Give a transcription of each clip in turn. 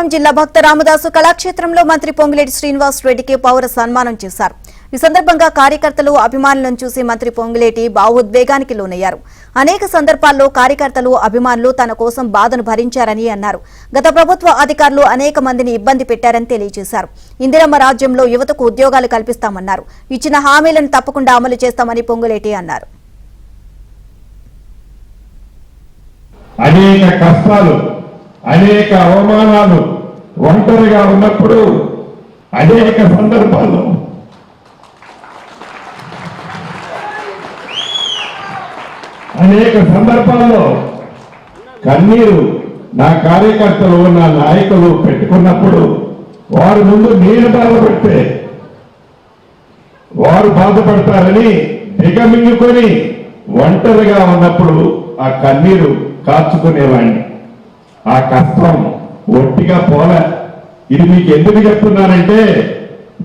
ఖమ్మం జిల్లా భక్త రామదాసు కళాక్షేత్రంలో మంత్రి పొంగులేటి శ్రీనివాస్ రెడ్డికి పౌర సన్మానం చేశారు. ఈ సందర్భంగా కార్యకర్తలు అభిమానులను చూసి మంత్రి పొంగులేటి భావోద్వేగానికి లోనయ్యారు. అనేక సందర్భాల్లో కార్యకర్తలు అభిమానులు తన కోసం బాధను భరించారని అన్నారు. గత ప్రభుత్వ అధికారులు అనేక మందిని ఇబ్బంది పెట్టారని తెలియజేశారు. ఇందిరమ్మ రాజ్యంలో యువతకు ఉద్యోగాలు కల్పిస్తామన్నారు. ఇచ్చిన హామీలను తప్పకుండా అమలు చేస్తామని పొంగులేటి అన్నారు. అనేక కష్టాలు, అనేక అవమానాలు, ఒంటరిగా ఉన్నప్పుడు అనేక సందర్భాల్లో కన్నీరు నా కార్యకర్తలు, నా నాయకులు పెట్టుకున్నప్పుడు వారి ముందు నేను బాధపడితే వారు బాధపడతారని దిగమింగుకొని ఒంటరిగా ఉన్నప్పుడు ఆ కన్నీరు కార్చుకునేవాడిని. ఆ కష్టం ఒట్టిగా పోలే. ఇది మీకు ఎందుకు చెప్తున్నానంటే,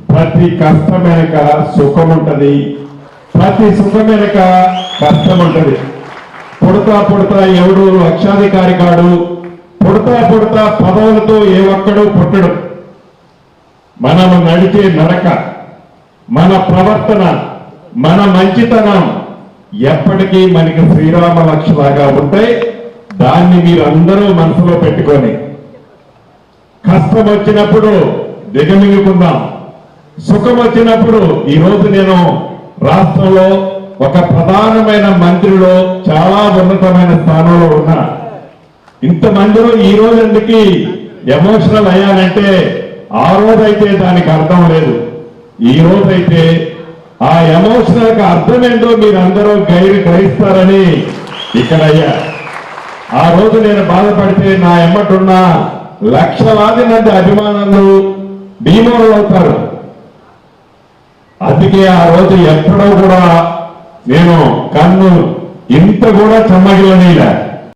ప్రతి కష్టం వెనక సుఖం ఉంటది, ప్రతి సుఖం వెనక కష్టం ఉంటది. పుడతా పుడతా ఎవడు లక్షాధికారి కాడు, పుడతా పుడతా పదవులతో ఏ ఒక్కడు పుట్టడు. మనము నడిచే నడక, మన ప్రవర్తన, మన మంచితనం ఎప్పటికీ మనకి శ్రీరామ లక్ష్యలాగా ఉంటాయి. దాన్ని మీరు అందరూ మనసులో పెట్టుకొని కష్టం వచ్చినప్పుడు దిగమింగుకుందాం, సుఖం వచ్చినప్పుడు. ఈరోజు నేను రాష్ట్రంలో ఒక ప్రధానమైన మంత్రిలో చాలా ఉన్నతమైన స్థానంలో ఉన్నా. ఇంతమందిలో ఈ రోజు ఎందుకు ఎమోషనల్ అయ్యానంటే, ఆ రోజైతే దానికి అర్థం లేదు. ఈ రోజైతే ఆ ఎమోషనల్ కి అర్థమేంటో మీరు అందరూ గ్రహిస్తారని ఇక్కడ అయ్యా. ఆ రోజు నేను బాధపడితే నా ఎమ్మటున్న లక్షలాది మంది అభిమానులు భీమోలు అవుతారు. అందుకే ఆ రోజు ఎప్పుడో కూడా నేను కన్ను ఇంత కూడా చెమ్మగిలనీలే.